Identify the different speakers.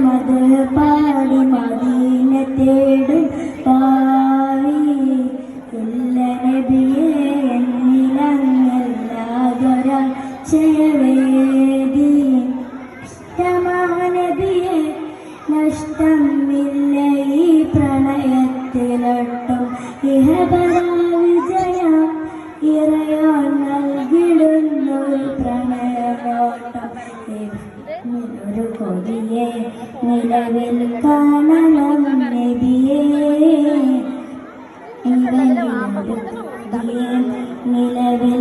Speaker 1: മത് പാടി മദീന തേടും പാവി ഇല്ല നബിയെ എന്നിലങ്ങല്ലാതൊരാക്ഷയവേദി നബിയെ നഷ്ടമില്ല ഈ പ്രണയത്തിലൊട്ടും ഇഹപര വിജയം ഇറയാൻ നൽകിടുന്നു പ്രണയോട്ടം ഒരു കൊടിയെ നിലവിൽ കാണണം നബിയേ നിലവിൽ